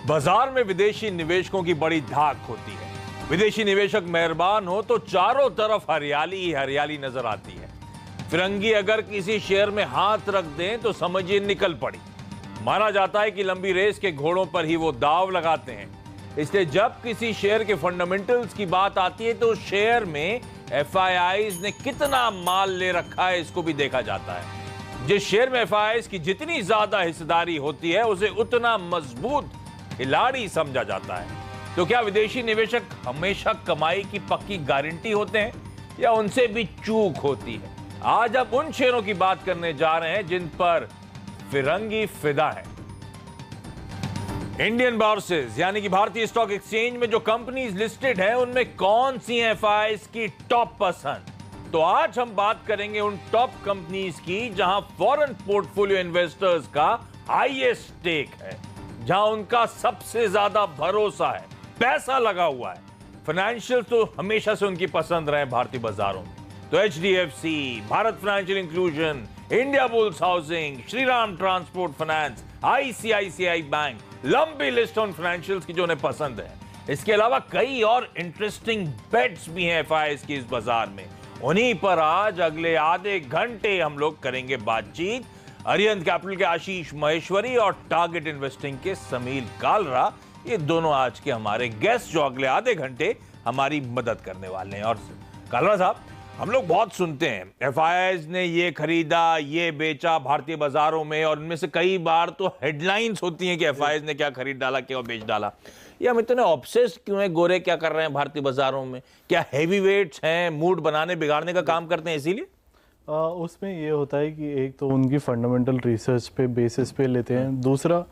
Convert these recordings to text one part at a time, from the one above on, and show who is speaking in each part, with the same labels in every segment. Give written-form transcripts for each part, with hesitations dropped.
Speaker 1: बाजार में विदेशी निवेशकों की बड़ी धाक होती है। विदेशी निवेशक मेहरबान हो तो चारों तरफ हरियाली ही हरियाली नजर आती है। फिरंगी अगर किसी शेयर में हाथ रख दें तो समझिए निकल पड़ी। माना जाता है कि लंबी रेस के घोड़ों पर ही वो दाव लगाते हैं। इसलिए जब किसी शेयर के फंडामेंटल्स की बात आती है तो शेयर में एफआईआईज ने कितना माल ले रखा है इसको भी देखा जाता है। जिस शेयर में एफआईआईज की जितनी ज्यादा हिस्सेदारी होती है उसे उतना मजबूत खिलाड़ी समझा जाता है। तो क्या विदेशी निवेशक हमेशा कमाई की पक्की गारंटी होते हैं या उनसे भी चूक होती है? आज अब उन शेयरों की बात करने जा रहे हैं जिन पर फिरंगी फिदा है। इंडियन बोर्सेज यानी कि भारतीय स्टॉक एक्सचेंज में जो कंपनीज लिस्टेड है उनमें कौन सी एफआईआईज की टॉप पसंद? तो आज हम बात करेंगे उन टॉप कंपनीज की जहां फॉरेन पोर्टफोलियो इन्वेस्टर्स का हाईएस्ट स्टेक है, जहां उनका सबसे ज्यादा भरोसा है, पैसा लगा हुआ है। फाइनेंशियल तो हमेशा से उनकी पसंद रहे भारतीय बाजारों में। तो HDFC, Bharat financial inclusion, India bulls housing, Shriram transport finance, ICICI bank, लंबी लिस्ट ऑन फाइनेंशियल्स की जो उन्हें पसंद है। इसके अलावा कई और इंटरेस्टिंग बेट्स भी हैं एफआईआईज की इस बाजार में। उन्हीं पर आज अगले आधे घंटे हम लोग करेंगे बातचीत। अरिहंत कैपिटल के आशीष महेश्वरी और टारगेट इन्वेस्टिंग के समीर कालरा, ये दोनों आज के हमारे गेस्ट जो अगले आधे घंटे हमारी मदद करने वाले हैं। और कालरा साहब, हम लोग बहुत सुनते हैं एफआईआईज ने ये खरीदा, ये बेचा भारतीय बाजारों में, और इनमें से कई बार तो हेडलाइंस होती हैं कि एफआईआईज ने क्या खरीद डाला, क्या बेच डाला। ये हम इतने ऑब्सेस्ड क्यों हैं? गोरे क्या कर रहे हैं भारतीय बाजारों में? क्या हैवी वेट्स हैं, मूड बनाने बिगाड़ने का काम करते हैं इसीलिए?
Speaker 2: उसमें ये होता है कि एक तो उनकी फंडामेंटल रिसर्च पे बेसिस पे लेते हैं। दूसरा,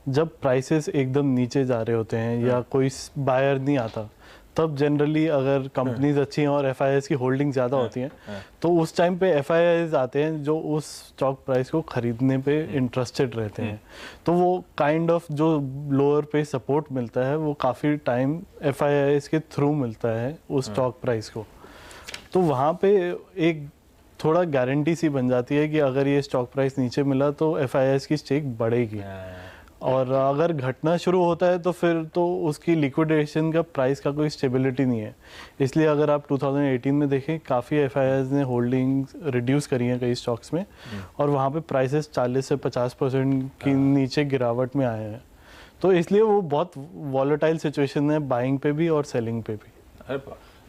Speaker 2: जब प्राइसेस एकदम नीचे जा रहे होते हैं या कोई बायर नहीं आता, तब जनरली अगर कंपनीज अच्छी हैं और एफआईआईज की होल्डिंग ज़्यादा होती हैं तो उस टाइम पे एफआईआईज आते हैं जो उस स्टॉक प्राइस को खरीदने पे इंटरेस्टेड रहते हैं। तो वो काइंड ऑफ जो लोअर पे सपोर्ट मिलता है वो काफ़ी टाइम एफआईआईज के थ्रू मिलता है उस स्टॉक प्राइस को। तो वहाँ पे एक थोड़ा गारंटी सी बन जाती है कि अगर ये स्टॉक प्राइस नीचे मिला तो एफआईआईज की स्टेक बढ़ेगी, और अगर घटना शुरू होता है तो फिर तो उसकी लिक्विडेशन का प्राइस का कोई स्टेबिलिटी नहीं है। इसलिए अगर आप 2018 में देखें, काफ़ी एफआईआईज ने होल्डिंग्स रिड्यूस करी हैं कई स्टॉक्स में, और वहाँ पे प्राइसेस 40 से 50% की नीचे गिरावट में आए हैं। तो इसलिए वो बहुत वॉलेटाइल सिचुएशन है बाइंग पे भी और सेलिंग पे भी।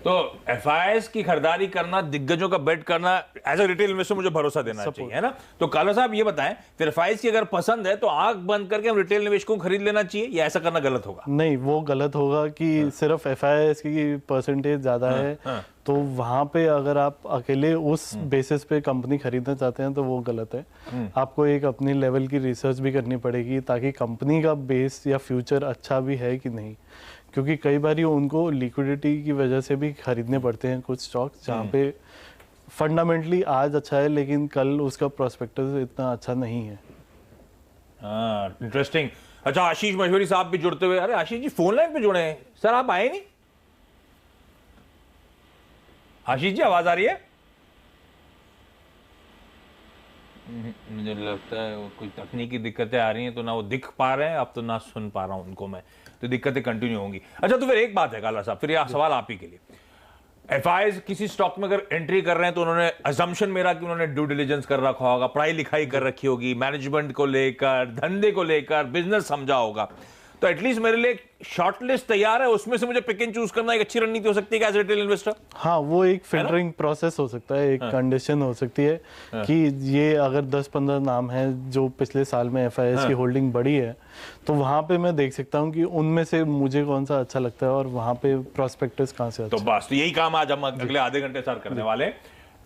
Speaker 1: तो एफआईआईज की खरीदारी करना, दिग्गजों का बेट करना, एज ए रिटेल इन्वेस्टर मुझे भरोसा देना चाहिए, है ना? तो काला साहब ये बताएं, फिर एफआईआईज की अगर पसंद है तो आंख बंद करके हम रिटेल निवेशकों को खरीद लेना चाहिए या ऐसा करना गलत होगा?
Speaker 2: नहीं, वो गलत होगा कि सिर्फ एफआईआईज की परसेंटेज ज्यादा है तो वहां पे अगर आप अकेले उस बेसिस पे कंपनी खरीदना चाहते हैं तो वो गलत है। आपको एक अपनी लेवल की रिसर्च भी करनी पड़ेगी ताकि कंपनी का बेस या फ्यूचर अच्छा भी है कि नहीं, क्योंकि कई बार उनको लिक्विडिटी की वजह से भी खरीदने पड़ते हैं कुछ स्टॉक्स जहाँ पे फंडामेंटली आज अच्छा है लेकिन कल उसका प्रोस्पेक्टस इतना अच्छा नहीं है।
Speaker 1: इंटरेस्टिंग। अच्छा, आशीष महेश्वरी साहब भी जुड़ते हुए। अरे आशीष जी फोन लाइन पे जुड़े हैं सर, आप आए नहीं? आशीष जी आवाज आ रही है? मुझे लगता है कोई तकनीकी दिक्कतें आ रही हैं, तो ना वो दिख पा रहे हैं अब, तो ना सुन पा रहा हूं उनको मैं, तो दिक्कतें कंटिन्यू होंगी। अच्छा, तो फिर एक बात है काला साहब, फिर यह सवाल आप ही के लिए। एफआईआईज किसी स्टॉक में अगर एंट्री कर रहे हैं तो उन्होंने अजम्पशन मेरा कि उन्होंने ड्यू डिलिजेंस कर रखा होगा, पढ़ाई लिखाई कर रखी होगी, मैनेजमेंट को लेकर, धंधे को लेकर, बिजनेस समझा होगा। तो एटलीस्ट मेरे लिए शॉर्ट लिस्ट तैयार है, उसमें से मुझे पिक एंड चूज करना एक अच्छी रणनीति हो सकती है एज रिटेल इन्वेस्टर।
Speaker 2: हाँ, वो एक फिल्टरिंग प्रोसेस हो सकता है, एक कंडीशन हो सकती है कि ये अगर 10-15 नाम है जो पिछले साल में एफआईआईज की होल्डिंग बढ़ी है तो वहां पे मैं देख सकता हूँ कि उनमें से मुझे कौन सा अच्छा लगता है और वहां पे प्रोस्पेक्टस कहाँ से अच्छा।
Speaker 1: तो बस, तो यही काम आज हम अगले आधे घंटे सर करने वाले।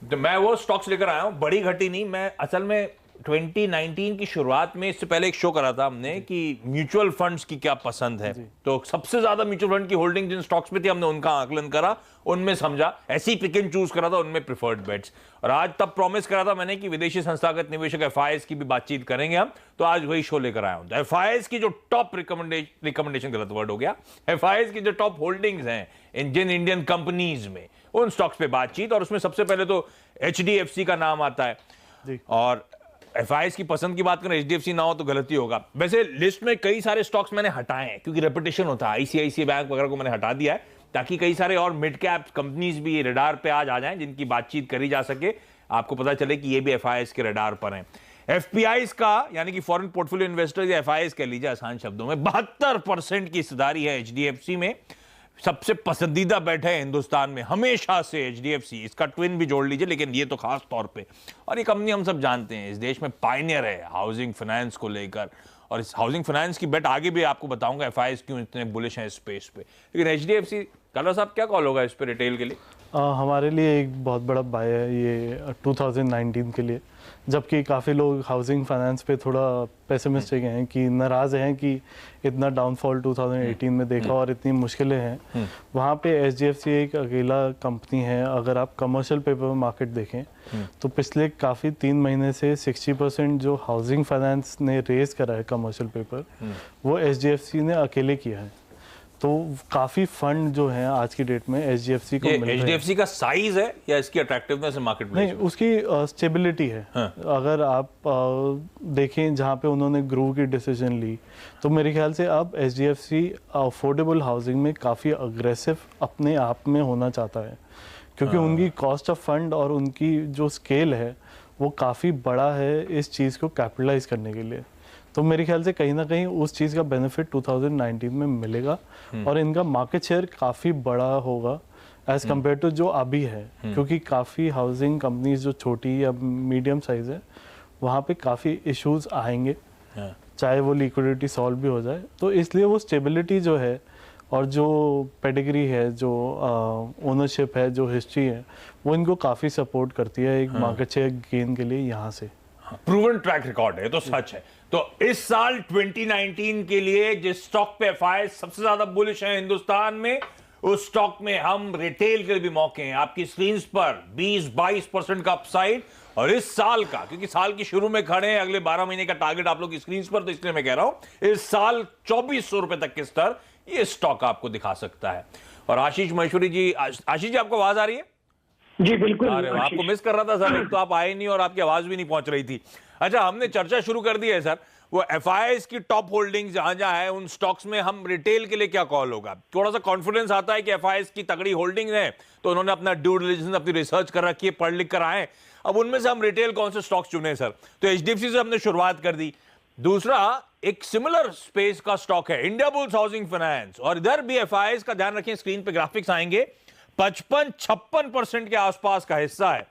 Speaker 1: तो मैं वो स्टॉक्स लेकर आया हूँ, बड़ी घटी नहीं। मैं असल में 2019 की शुरुआत में, इससे पहले एक शो करा था हमने कि म्यूचुअल फंड्स की क्या पसंद है, तो सबसे ज्यादा म्यूचुअल फंड की होल्डिंग जिन स्टॉक्स में थी हमने उनका आकलन करा, उनमें समझा, ऐसी पिक एंड चूज करा था, उनमें प्रिफर्ड बेट्स। और आज तब प्रॉमिस करा था मैंने कि विदेशी संस्थागत निवेशक एफआईआईज की भी बातचीत करेंगे हम, तो आज वही शो लेकर आया हूं। तो एफआईआईज की जो टॉप रिकमेंडेशन गलत वर्ड हो गया, एफआईआईज की जो टॉप होल्डिंग्स हैं जिन इंडियन कंपनीज में, उन स्टॉक्स पे बातचीत। और उसमें सबसे पहले तो एचडीएफसी का नाम आता है, और एफआईएस की पसंद की बात करें, एचडीएफसी ना हो तो गलती होगा। वैसे लिस्ट में कई सारे स्टॉक्स मैंने हटाए हैं क्योंकि रेपुटेशन होता है। आईसीआईसीआई बैंक वगैरह को मैंने हटा दिया है ताकि कई सारे और मिड कैप कंपनीज भी रडार पे आज आ जाएं जिनकी बातचीत करी जा सके, आपको पता चले कि ये भी एफआईएस के रडार पर हैं। एफपीआईज का यानी कि फॉरेन पोर्टफोलियो इन्वेस्टर्स या एफआईएस कह लीजिए आसान शब्दों में, 72% की हिस्सेदारी है एचडीएफसी में। सबसे पसंदीदा बैठे हैं हिंदुस्तान में हमेशा से एचडीएफसी, इसका ट्विन भी जोड़ लीजिए लेकिन ये तो खास तौर पे। और ये कंपनी हम सब जानते हैं इस देश में पायनियर है हाउसिंग फाइनेंस को लेकर, और इस हाउसिंग फाइनेंस की बेट आगे भी आपको बताऊंगा एफआईएस क्यों इतने बुलिश हैं इस स्पेस पे। लेकिन एचडीएफसी, कलर साहब क्या कॉल होगा इस पे रिटेल के लिए?
Speaker 2: हमारे लिए एक बहुत बड़ा बाय है ये 2019 के लिए, जबकि काफ़ी लोग हाउसिंग फाइनेंस पे थोड़ा पेसिमिस्टिक हैं कि नाराज़ हैं कि इतना डाउनफॉल 2018 में देखा और इतनी मुश्किलें हैं। वहाँ पे एचडीएफसी एक अकेला कंपनी है। अगर आप कमर्शियल पेपर मार्केट देखें तो पिछले काफ़ी 3 महीने से 60% जो हाउसिंग फाइनेंस ने रेज करा है कमर्शियल पेपर, वो एचडीएफसी ने अकेले किया है। तो काफी फंड जो है आज की डेट में एचडीएफसी को मिल रहे हैं।
Speaker 1: एचडीएफसी का साइज है या इसकी अट्रैक्टिवनेस है मार्केट में? नहीं,
Speaker 2: उसकी स्टेबिलिटी है। हाँ। अगर आप देखें जहाँ पे उन्होंने ग्रो की डिसीजन ली, तो मेरे ख्याल से अब एचडीएफसी अफोर्डेबल हाउसिंग में काफ़ी अग्रेसिव अपने आप में होना चाहता है, क्योंकि उनकी कॉस्ट ऑफ फंड और उनकी जो स्केल है वो काफ़ी बड़ा है इस चीज़ को कैपिटलाइज करने के लिए। तो मेरे ख्याल से कहीं ना कहीं उस चीज़ का बेनिफिट 2019 में मिलेगा और इनका मार्केट शेयर काफ़ी बड़ा होगा एज कम्पेयर टू जो अभी है, क्योंकि काफ़ी हाउसिंग कंपनीज जो छोटी या मीडियम साइज है वहाँ पे काफ़ी इश्यूज आएंगे, चाहे वो लिक्विडिटी सॉल्व भी हो जाए। तो इसलिए वो स्टेबिलिटी जो है और जो पेडिग्री है, जो ओनरशिप है, जो हिस्ट्री है, वो इनको काफ़ी सपोर्ट करती है एक मार्केट शेयर गेन के लिए यहाँ से।
Speaker 1: प्रूवन ट्रैक रिकॉर्ड है, तो सच है। तो इस साल 2019 के लिए जिस स्टॉक पे एफआईएस सबसे ज्यादा बुलिश है हिंदुस्तान में, उस स्टॉक में हम रिटेल के लिए भी मौके हैं। आपकी स्क्रीन पर 20-22% का अपसाइड, और इस साल का, क्योंकि साल की शुरू में खड़े हैं, अगले 12 महीने का टारगेट आप लोग की स्क्रीन पर, तो इसलिए मैं कह रहा हूं इस साल 2400 रुपए तक के स्तर ये स्टॉक आपको दिखा सकता है। और आशीष महेश्वरी जी, आशीष जी आपको आवाज आ रही है?
Speaker 3: जी बिल्कुल।
Speaker 1: अरे आपको मिस कर रहा था सर, एक तो आप आए नहीं और आपकी आवाज भी नहीं पहुंच रही थी। अच्छा, हमने चर्चा शुरू कर दी है सर, वो एफआईएस की टॉप होल्डिंग जहां जहां है उन स्टॉक्स में हम रिटेल के लिए क्या कॉल होगा? थोड़ा सा कॉन्फिडेंस आता है कि एफआईएस की तगड़ी होल्डिंग है, तो उन्होंने अपना ड्यू डिलिजेंस, अपनी रिसर्च कर रखी है, पढ़ लिख कर आए। अब उनमें से हम रिटेल कौन से स्टॉक्स चुने सर? तो एचडीएफसी से हमने शुरुआत कर दी। दूसरा एक सिमिलर स्पेस का स्टॉक है इंडियाबुल्स हाउसिंग फाइनेंस, और इधर भी एफआईएस का ध्यान रखें, स्क्रीन पे ग्राफिक्स आएंगे, 55-56% के आसपास का हिस्सा है।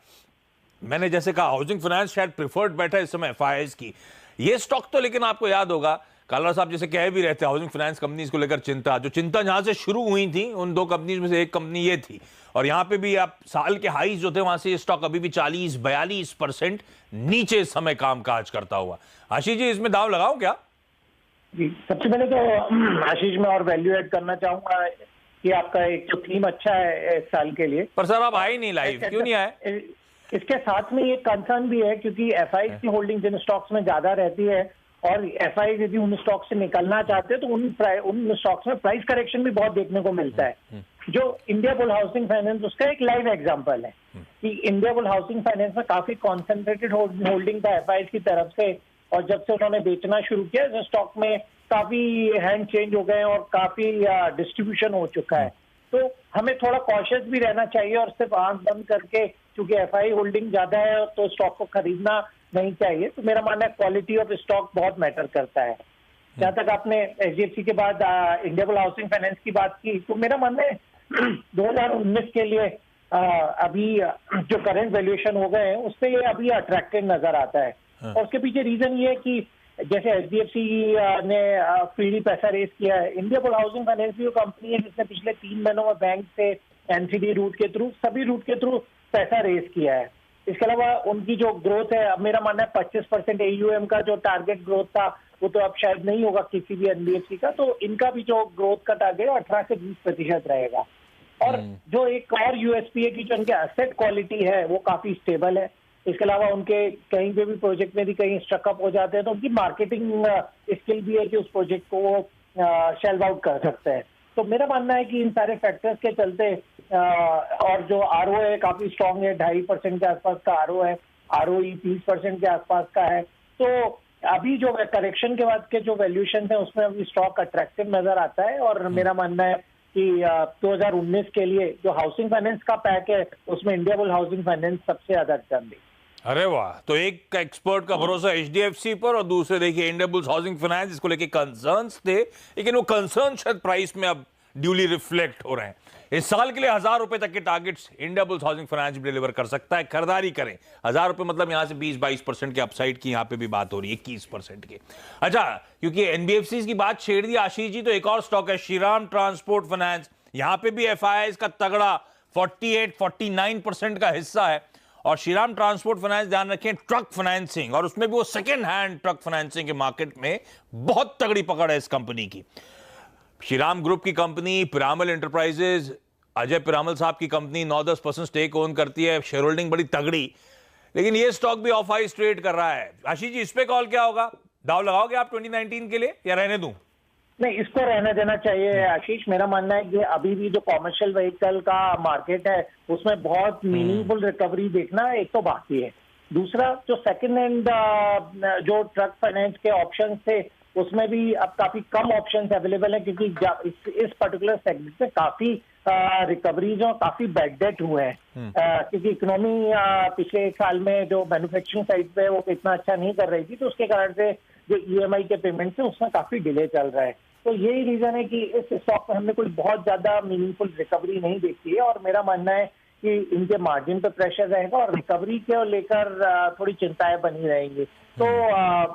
Speaker 1: मैंने जैसे कहा हाउसिंग फाइनेंस शायद प्रिफर्ड बैठा है इस समय एफआईएस की ये स्टॉक। तो लेकिन आपको याद होगा काला साहब जैसे कह भी रहते हैं, हाउसिंग फाइनेंस कंपनीज को लेकर चिंता, जो चिंता जहां से शुरू हुई थी उन दो कंपनीज में से एक कंपनी ये थी, और यहां पे भी आप साल के हाईज जो थे वहां से ये स्टॉक अभी भी 40-42% नीचे इस समय कामकाज करता हुआ। आशीष जी, इसमें दाव लगाऊं क्या?
Speaker 3: जी, सबसे पहले तो आशीष में और वैल्यू एड करना चाहूंगा कि आपका एक तो थीम अच्छा है इस साल के लिए।
Speaker 1: पर सर आप आए नहीं लाइव, क्यों नहीं आए?
Speaker 3: इसके साथ में ये कंसर्न भी है क्योंकि एफआईएस की होल्डिंग जिन स्टॉक्स में ज्यादा रहती है, और एफआईएस यदि उन स्टॉक से निकलना चाहते हैं तो उन स्टॉक्स में प्राइस करेक्शन भी बहुत देखने को मिलता है। जो इंडियाबुल हाउसिंग फाइनेंस उसका एक लाइव एग्जांपल है कि इंडियाबुल हाउसिंग फाइनेंस में काफी कॉन्सेंट्रेटेड होल्डिंग था एफआईएस की तरफ से, और जब से उन्होंने बेचना शुरू किया तो स्टॉक में काफी हैंड चेंज हो गए और काफी डिस्ट्रीब्यूशन हो चुका है। तो हमें थोड़ा कॉशियस भी रहना चाहिए और सिर्फ आंख बंद करके, क्योंकि एफआई होल्डिंग ज्यादा है तो स्टॉक को खरीदना नहीं चाहिए। तो मेरा मानना है क्वालिटी ऑफ स्टॉक बहुत मैटर करता है। जहां तक आपने एचडीएफसी के बाद इंडियाबुल हाउसिंग फाइनेंस की बात की, तो मेरा मानना है 2019 के लिए अभी जो करंट वैल्यूएशन हो गए हैं उससे ये अभी अट्रैक्टिव नजर आता है। और उसके पीछे रीजन ये है कि जैसे एचडीएफसी ने फ्रीली पैसा रेज किया है, इंडियाबुल हाउसिंग फाइनेंस भी कंपनी है जिसने पिछले 3 महीनों में बैंक से एनसीडी रूट के थ्रू, सभी रूट के थ्रू पैसा रेज किया है। इसके अलावा उनकी जो ग्रोथ है, अब मेरा मानना है 25% एयूएम का जो टारगेट ग्रोथ था वो तो अब शायद नहीं होगा किसी भी एनबीएफसी का, तो इनका भी जो ग्रोथ का टारगेट 18 से 20% रहेगा। और जो एक और यूएसपी है कि जो उनके एसेट क्वालिटी है वो काफी स्टेबल है। इसके अलावा उनके कहीं पे भी प्रोजेक्ट में भी कहीं स्ट्रकअप हो जाते हैं तो उनकी मार्केटिंग स्किल भी है कि उस प्रोजेक्ट को वो शेल्व आउट कर सकते हैं। तो मेरा मानना है कि इन सारे फैक्टर्स के चलते और जो आरओ है काफी स्ट्रांग है, 2.5% के आसपास का आरओ है, ROE 30% के आसपास का है। तो अभी जो करेक्शन के बाद के जो वैल्यूएशन है उसमें अभी स्टॉक अट्रैक्टिव नजर आता है, और मेरा मानना है कि 2019 के लिए जो हाउसिंग फाइनेंस का पैक है उसमें इंडिया बुल हाउसिंग फाइनेंस सबसे ज्यादा रिटर्न देगी।
Speaker 1: अरे वाह, तो एक एक्सपर्ट का भरोसा HDFC पर और दूसरे देखिए इंडिया बुल्स हाउसिंग फाइनेंस, इसको लेके कंसर्न्स थे, लेकिन वो कंसर्न शायद प्राइस में अब ड्यूली रिफ्लेक्ट हो रहे हैं। इस साल के लिए 1000 रुपए तक के targets India bulls housing finance भी डिलीवर कर सकता है। खरीदारी करें 1000 रुपए, मतलब यहां से 20-22% के अपसाइड की यहां पे भी बात हो रही है, 21% की। अच्छा, क्योंकि NBFCs की बात छेड़ दी आशीष जी, तो एक और स्टॉक है श्रीराम ट्रांसपोर्ट फाइनेंस। यहां पे भी FIIs का तगड़ा 48-49% का हिस्सा है। और श्रीराम ट्रांसपोर्ट फाइनेंस, ध्यान रखें, ट्रक फाइनेंसिंग, और उसमें भी वो सेकेंड हैंड ट्रक फाइनेंसिंग के मार्केट में बहुत तगड़ी पकड़ है इस कंपनी की। श्रीराम ग्रुप की कंपनी पिरामल एंटरप्राइजेज, अजय पिरामल साहब की कंपनी 9-10% स्टेक ओन करती है, शेयर होल्डिंग बड़ी तगड़ी, लेकिन ये स्टॉक भी ऑफ आइस ट्रेड कर रहा है। आशीष जी, इस पे कॉल क्या होगा? दाव लगाओगे आप 2019 के लिए या रहने दूं?
Speaker 3: नहीं, इसको रहने देना चाहिए आशीष। मेरा मानना है कि अभी भी जो कॉमर्शियल व्हीकल का मार्केट है उसमें बहुत मीनिंगफुल रिकवरी देखना एक तो बाकी है। दूसरा, जो सेकंड हैंड जो ट्रक फाइनेंस के ऑप्शंस थे उसमें भी अब काफी कम ऑप्शंस अवेलेबल है, क्योंकि इस पर्टिकुलर सेगमेंट में काफी रिकवरीज और काफी बैड डेट हुए हैं, क्योंकि इकोनॉमी पिछले एक साल में जो मैन्युफैक्चरिंग साइड पे वो इतना अच्छा नहीं कर रही थी, तो उसके कारण से जो EMI के पेमेंट है उसमें काफी डिले चल रहा है। तो यही रीजन है कि इस स्टॉक में हमने कोई बहुत ज्यादा मीनिंगफुल रिकवरी नहीं देखी है, और मेरा मानना है कि इनके मार्जिन पे प्रेशर रहेगा और रिकवरी के लेकर थोड़ी चिंताएं बनी रहेंगी। तो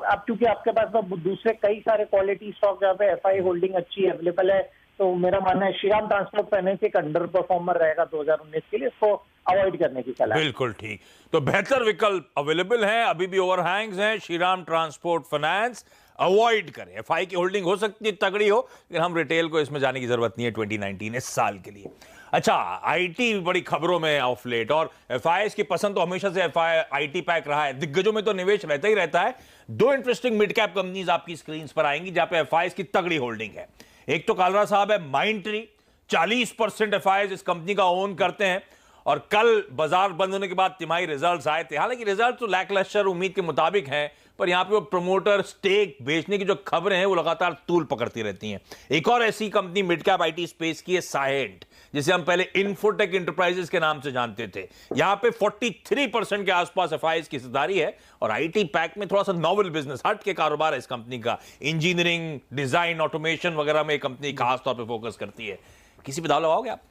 Speaker 3: अब क्योंकि आपके पास तो दूसरे कई सारे क्वालिटी स्टॉक जहाँ पे FI होल्डिंग अच्छी अवेलेबल है, तो मेरा मानना है श्रीराम ट्रांसपोर्ट फाइनेंस एक अंडर परफॉर्मर रहेगा 2019 के लिए, इसको अवॉइड करने की सलाह।
Speaker 1: बिल्कुल ठीक, तो बेहतर विकल्प अवेलेबल हैं, अभी भी ओवरहैंग्स हैं। श्रीराम ट्रांसपोर्ट फाइनेंस अवॉइड करें। FI की होल्डिंग हो सकती है तगड़ी हो, लेकिन हम रिटेल को इसमें जाने की जरूरत नहीं है 2019 इस साल के लिए। अच्छा, IT बड़ी खबरों में ऑफ लेट, और FIs की पसंद तो हमेशा से IT पैक रहा है। दिग्गजों में तो निवेश रहता ही रहता है। दो इंटरेस्टिंग मिड कैप कंपनीज आपकी स्क्रीन पर आएंगी जहां पे FIs की तगड़ी होल्डिंग है। एक तो कालरा साहब है माइंडट्री, 40% FIs इस कंपनी का ओन करते हैं, और कल बाजार बंद होने के बाद तिमाही रिजल्ट्स आए थे। हालांकि रिजल्ट तो लैकलस्टर उम्मीद के मुताबिक हैं, पर यहां पे वो प्रमोटर स्टेक बेचने की जो खबरें हैं वो लगातार तूल पकड़ती रहती हैं। एक और ऐसी company mid cap IT space की है साइएंट, जिसे हम पहले इन्फोटेक इंटरप्राइजेस के नाम से जानते थे। यहां पे 43% के आसपास FIs की हिस्सेदारी है, और IT पैक में थोड़ा सा नॉवल बिजनेस, हट के कारोबार है इस कंपनी का। इंजीनियरिंग, डिजाइन, ऑटोमेशन वगैरह में कंपनी खास तौर पर फोकस करती है। किसी पे दाव लगाओगे आप?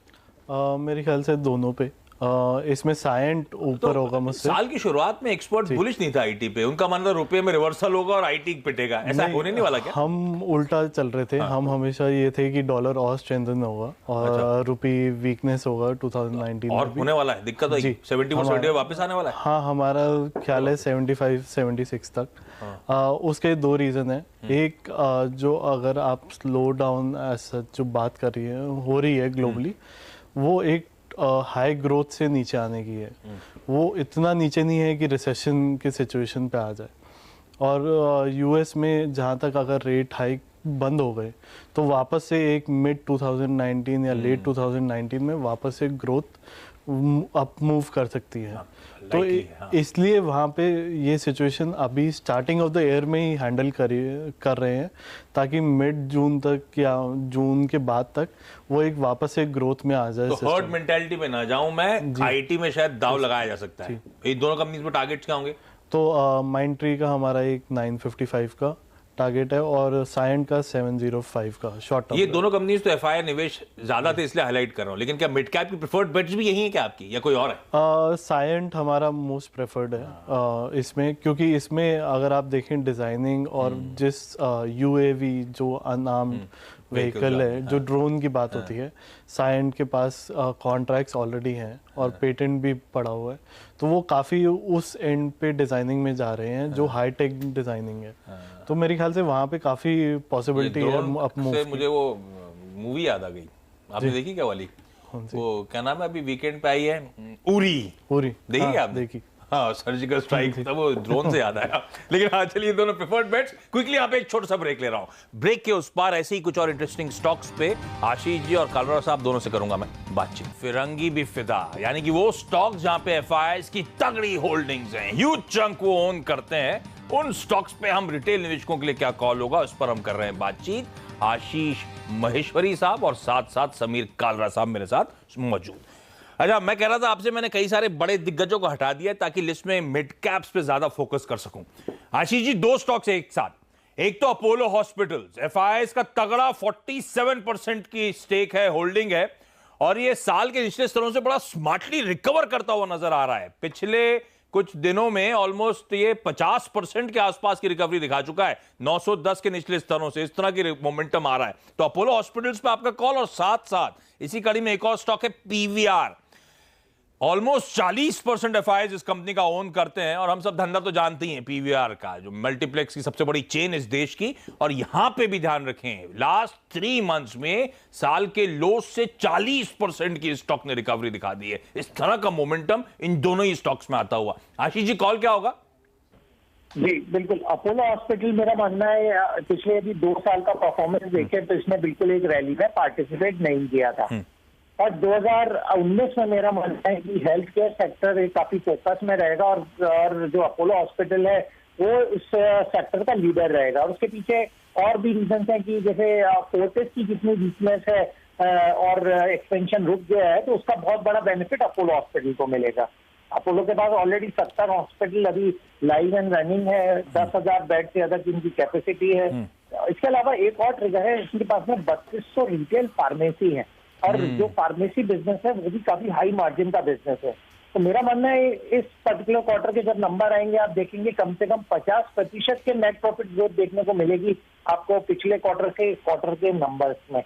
Speaker 2: मेरे ख्याल से दोनों पे। इसमें साइएंट ऊपर होगा मुझसे।
Speaker 1: साल की शुरुआत में एक्सपर्ट बुलिश नहीं था IT पे, उनका मानना रुपए में रिवर्सल होगा और IT पिटेगा, ऐसा होने नहीं वाला क्या?
Speaker 2: हम उल्टा चल रहे थे। हम हमेशा ये थे कि डॉलर और स्ट्रेंथन होगा और रुपी वीकनेस होगा 2019
Speaker 1: और
Speaker 2: में
Speaker 1: होने वाला है। दिक्कत है 70 वापस आने वाला है।
Speaker 2: हाँ, हमारा ख्याल है 75-76 तक। उसके दो रीजन है। एक, जो अगर आप स्लो डाउन जो बात कर रही है ग्लोबली, वो एक हाई ग्रोथ से नीचे आने की है। वो इतना नीचे नहीं है कि रिसेशन के सिचुएशन पे आ जाए। और US में जहाँ तक अगर रेट हाइक बंद हो गए तो वापस से एक मिड 2019 या लेट 2019 में वापस से ग्रोथ अप मूव कर सकती है। तो इसलिए वहाँ पे ये सिचुएशन अभी स्टार्टिंग ऑफ द ईयर में ही हैंडल कर रहे हैं, ताकि मिड जून तक या जून के बाद तक वो एक वापस से ग्रोथ में आ जाए।
Speaker 1: तो हर्ड मेंटालिटी पे ना जाऊं मैं, IT में शायद दाव लगाया जा सकता है। ये दोनों कंपनीज पे टारगेट्स क्या होंगे?
Speaker 2: तो माइंडट्री का हमारा एक 955 का टारगेट है, और साइएंट का 705 का शॉर्ट टर्म।
Speaker 1: ये दोनों कंपनीज तो FI निवेश ज्यादा थे इसलिए हाईलाइट कर रहा हूं, लेकिन क्या मिड कैप की प्रेफर्ड बेट्स भी यही है क्या आपकी, या कोई और है?
Speaker 2: साइएंट हमारा मोस्ट प्रेफर्ड है इसमें, क्योंकि इसमें अगर आप देखें डिजाइनिंग और जिस UAV जो अनआर्म्ड व्हीकल है, जो ड्रोन की बात होती है, साइएंट के पास कॉन्ट्रैक्ट्स ऑलरेडी हैं और पेटेंट भी पड़ा हुआ है। तो वो काफ़ी उस एंड पे डिज़ाइनिंग में जा रहे हैं जो हाई टेक डिज़ाइनिंग है। तो मेरे ख्याल से वहाँ पे काफ़ी पॉसिबिलिटी है अप मूव।
Speaker 1: मुझे वो मूवी याद आ गई, आपने देखी क्या वाली? वो क्या नाम है, अभी वीकेंड पे आई है, उरी।
Speaker 2: उरी
Speaker 1: देखी आप?
Speaker 2: देखी।
Speaker 1: हाँ, सर्जिकल स्ट्राइक था, वो ड्रोन से याद आया। लेकिन हाँ, चलिए दोनों प्रेफर्ड बेट्स। क्विकली यहाँ पे एक छोटा सा ब्रेक ले रहा हूं। ब्रेक के उस पार ऐसे ही कुछ और इंटरेस्टिंग स्टॉक्स पे आशीष जी और कालरा साहब दोनों से करूंगा मैं बातचीत। फिरंगी भी फिदा, यानी कि वो स्टॉक्स जहां पे एफआईआईज की तगड़ी होल्डिंग्स हैं, ह्यूज चंक वो ओन करते हैं, उन स्टॉक्स पे हम रिटेल निवेशकों के लिए क्या कॉल होगा, उस पर हम कर रहे हैं बातचीत। आशीष महेश्वरी साहब और साथ साथ समीर कालरा साहब मेरे साथ मौजूद। अच्छा, मैं कह रहा था आपसे, मैंने कई सारे बड़े दिग्गजों को हटा दिया ताकि लिस्ट में मिड कैप्स पे ज्यादा फोकस कर सकूं। आशीष जी, दो स्टॉक्स एक साथ, एक तो अपोलो हॉस्पिटल्स, एफआईआईज का तगड़ा 47% की स्टेक है, होल्डिंग है, और ये साल के निचले स्तरों से बड़ा स्मार्टली रिकवर करता हुआ नजर आ रहा है। पिछले कुछ दिनों में ऑलमोस्ट ये 50% के आसपास की रिकवरी दिखा चुका है 910 के निचले स्तरों से, इस तरह की मोमेंटम आ रहा है। तो अपोलो हॉस्पिटल्स पे आपका कॉल, और साथ साथ इसी कड़ी में एक और स्टॉक है पीवीआर। ऑलमोस्ट 40% एफआईआईज इस कंपनी का ओन करते हैं, और हम सब धंधा तो जानते ही हैं पीवीआर का, जो मल्टीप्लेक्स की सबसे बड़ी चेन इस देश की। और यहां पे भी ध्यान रखें, लास्ट 3 मंथ्स में साल के लो से 40% की स्टॉक ने रिकवरी दिखा दी है। इस तरह का मोमेंटम इन दोनों ही स्टॉक्स में आता हुआ। आशीष जी, कॉल क्या होगा?
Speaker 3: जी बिल्कुल, अपोलो हॉस्पिटल मेरा मानना है पिछले यदि 2 साल का परफॉर्मेंस देखें तो इसने बिल्कुल एक रैली में पार्टिसिपेट नहीं किया था, और 2019 में मेरा मानना है कि हेल्थ केयर सेक्टर एक काफी फोकस में रहेगा, और जो अपोलो हॉस्पिटल है वो इस सेक्टर का लीडर रहेगा। और उसके पीछे और भी रीजन है कि जैसे फोर्टिस की जितनी वीकनेस है और एक्सपेंशन रुक गया है, तो उसका बहुत बड़ा बेनिफिट अपोलो हॉस्पिटल को मिलेगा। अपोलो के पास ऑलरेडी 70 हॉस्पिटल अभी लाइव एंड रनिंग है, 10,000 बेड से ज्यादा की इनकी कैपेसिटी है। इसके अलावा एक और ट्रिगर है, इनके पास में 3200 रिटेल फार्मेसी है, और जो फार्मेसी बिजनेस है वो भी काफी हाई मार्जिन का बिजनेस है। तो मेरा मानना है इस पर्टिकुलर क्वार्टर के जब नंबर आएंगे, आप देखेंगे कम से कम 50% के नेट प्रॉफिट ग्रोथ देखने को मिलेगी आपको पिछले क्वार्टर के नंबर्स में,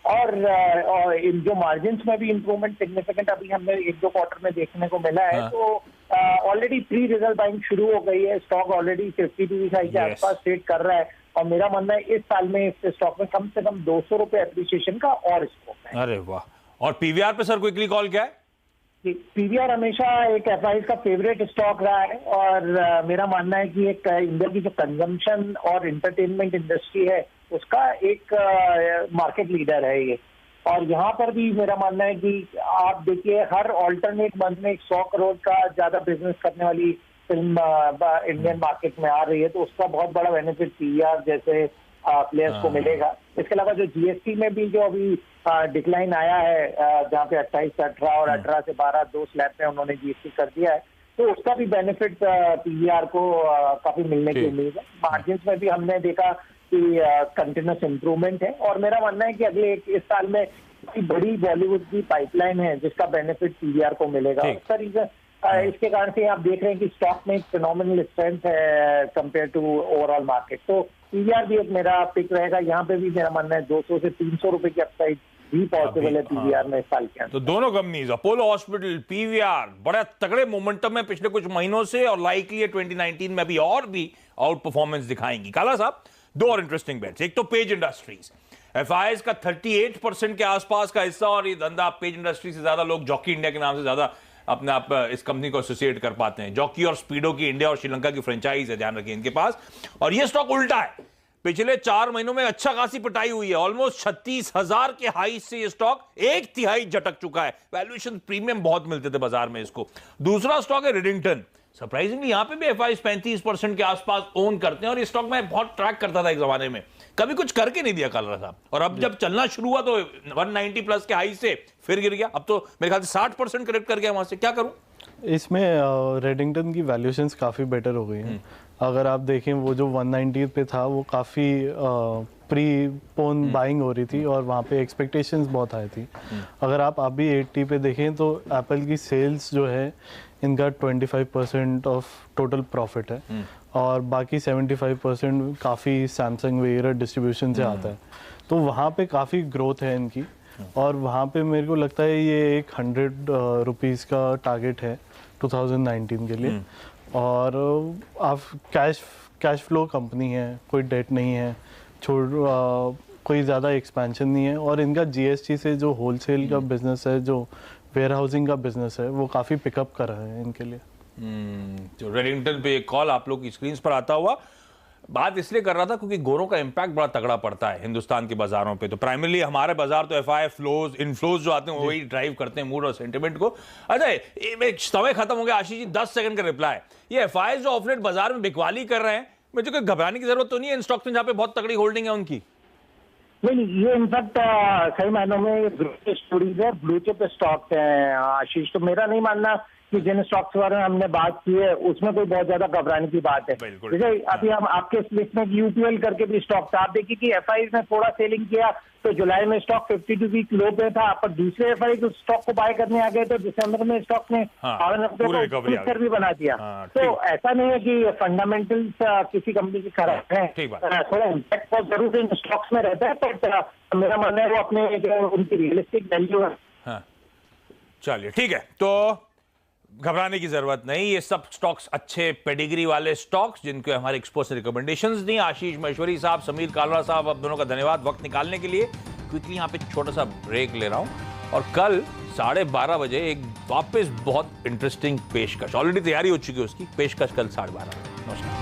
Speaker 3: और इन जो मार्जिन में भी इंप्रूवमेंट सिग्निफिकेंट अभी हमें 1-2 क्वार्टर में देखने को मिला है। तो ऑलरेडी प्री रिजल्ट बाइंग शुरू हो गई है, स्टॉक ऑलरेडी 52 हाई के आसपास ट्रेड कर रहा है, और मेरा मानना है इस साल में इस स्टॉक में कम से कम 200 रुपए एप्रिसिएशन का और स्कोप है।
Speaker 1: अरे वाह। और पीवीआर पे सर क्विकली कॉल क्या है?
Speaker 3: पीवीआर हमेशा एक एफआईआईज का फेवरेट स्टॉक रहा है, और मेरा मानना है कि एक इंडिया की जो कंजम्पशन और एंटरटेनमेंट इंडस्ट्री है उसका एक मार्केट लीडर है ये। और यहाँ पर भी मेरा मानना है कि आप देखिए हर ऑल्टरनेट मंथ में 100 करोड़ का ज्यादा बिजनेस करने वाली फिल्म इंडियन मार्केट में आ रही है, तो उसका बहुत बड़ा बेनिफिट पीवीआर जैसे प्लेयर्स को मिलेगा। इसके अलावा जो जीएसटी में भी जो अभी डिक्लाइन आया है, जहाँ पे 28 से 18 और 18 से 12 2 स्लैब में उन्होंने जीएसटी कर दिया है, तो उसका भी बेनिफिट पीवीआर को काफी मिलने की उम्मीद है। मार्जिन में भी हमने देखा कि कंटिन्यूस इंप्रूवमेंट है, और मेरा मानना है कि अगले इस साल में बड़ी बॉलीवुड की पाइपलाइन है जिसका बेनिफिट पीवीआर को मिलेगा। इसके कारण से आप देख रहे हैं कि स्टॉक में एक फिनोमिनल स्ट्रेंथ है कंपेयर टू ओवरऑल मार्केट। तो पीवीआर भी एक मेरा पिक रहेगा। यहाँ पे भी मेरा मानना है 200 से 300 रुपए की अपसाइड भी पॉसिबल है पीवीआर में इस साल के अंदर।
Speaker 1: तो दोनों कंपनीज अपोलो हॉस्पिटल, पीवीआर बड़ा तगड़े मोमेंटम में पिछले कुछ महीनों से, और लाइकली 2019 में भी और भी आउट परफॉर्मेंस दिखाएंगी। काला साहब, 2 और इंटरेस्टिंग बेट्स। एक तो पेज इंडस्ट्रीज, एफआईआईज का 38% के आसपास का हिस्सा, और ये धंधा पेज इंडस्ट्री से ज्यादा लोग जॉकी इंडिया के नाम से ज्यादा अपने आप इस कंपनी को एसोसिएट कर पाते हैं। जॉकी और स्पीडो की इंडिया और श्रीलंका की फ्रेंचाइज है, ध्यान रखिए इनके पास। और ये स्टॉक उल्टा है, पिछले 4 महीनों में अच्छा खासी पिटाई हुई है, ऑलमोस्ट 36,000 के हाई से ये स्टॉक 1/3 झटक चुका है। वैल्यूएशन प्रीमियम बहुत मिलते थे बाजार में इसको। दूसरा स्टॉक है रिडिंगटन, सरप्राइजिंगली यहां पे भी एफआईआईज 35% के आसपास ओन करते हैं, और ये स्टॉक मैं बहुत ट्रैक करता था एक जमाने में, कभी कुछ करके नहीं दिया कालरा साहब, और अब जब चलना शुरू हुआ तो 190 प्लस के हाई से फिर गिर गया। अब तो मेरे ख्याल से 60% करेक्ट कर गया वहां से। क्या करूं?
Speaker 2: इसमें रेडिंगटन की वैल्यूएशंस काफ़ी बेटर हो गई हैं। अगर आप देखें वो जो 190 पे था वो काफ़ी प्री पोन बाइंग हो रही थी, और वहाँ पे एक्सपेक्टेशंस बहुत हाई थी। अगर आप अभी 80 पे देखें तो एप्पल की सेल्स जो है इनका 25% ऑफ टोटल प्रॉफिट है, और बाकी 75% काफ़ी सैमसंग वगैरह डिस्ट्रीब्यूशन से आता है। तो वहाँ पे काफ़ी ग्रोथ है इनकी, और वहाँ पे मेरे को लगता है ये एक 100 रुपीज़ का टारगेट है 2019 के लिए। और आप कैश फ्लो कंपनी है, कोई डेट नहीं है, कोई ज़्यादा एक्सपेंशन नहीं है, और इनका जीएसटी से जो होलसेल का बिजनेस है, जो वेयर हाउसिंग का बिजनेस है, वो काफ़ी पिकअप कर रहा है इनके लिए।
Speaker 1: तो रेडिंगटन पे एक कॉल आप लोग की स्क्रीन पर आता हुआ, बात इसलिए कर रहा था क्योंकि गोरों का इंपैक्ट बड़ा तगड़ा पड़ता है हिंदुस्तान के बाजारों पे। तो प्राइमरली हमारे बाजार तो एफआई फ्लोज, इनफ्लोज जो आते हैं वही ड्राइव करते हैं मूड और सेंटिमेंट को। अच्छा, समय खत्म हो गया आशीष जी, 10 सेकंड का रिप्लाई। ये एफआई जो ऑफलेट बाजार में बिकवाली कर रहे हैं, मुझे कोई घबराने की जरूरत तो नहीं है इन स्टॉक्स में जहां पे बहुत तगड़ी होल्डिंग है उनकी?
Speaker 3: नहीं, ये इनफैक्ट सही मायनों में ग्रो स्टोरीज है, ब्लू चिप स्टॉक्स हैं आशीष। तो मेरा नहीं मानना कि जिन स्टॉक्स के बारे में हमने बात की है उसमें कोई बहुत ज्यादा घबराने की बात है। जैसे अभी हम आपके लिस्ट में यूपीएल करके भी स्टॉक था, आप देखिए कि एफआई ने थोड़ा सेलिंग किया तो जुलाई में स्टॉक 52 वीक लो पे था, पर दूसरे एफआई जो स्टॉक को बाय करने आ गए तो दिसंबर में स्टॉक ने कर भी बना दिया। तो ऐसा नहीं है कि फंडामेंटल्स किसी कंपनी की खराब है, थोड़ा इम्पैक्ट बहुत जरूर इन स्टॉक्स में रहता है, पर मेरा मानना है वो अपने जो उनकी रियलिस्टिक वैल्यू है।
Speaker 1: चलिए ठीक है, तो घबराने की जरूरत नहीं, ये सब स्टॉक्स अच्छे पेडिग्री वाले स्टॉक्स जिनको हमारे एक्सपर्ट्स ने रिकमेंडेशंस दी। आशीष महेश्वरी साहब, समीर कालरा साहब, आप दोनों का धन्यवाद वक्त निकालने के लिए। क्विकली यहाँ पे छोटा सा ब्रेक ले रहा हूँ और कल 12:30 बजे एक वापस बहुत इंटरेस्टिंग पेशकश, ऑलरेडी तैयारी हो चुकी है उसकी पेशकश, कल 12:30 बजे। नमस्कार।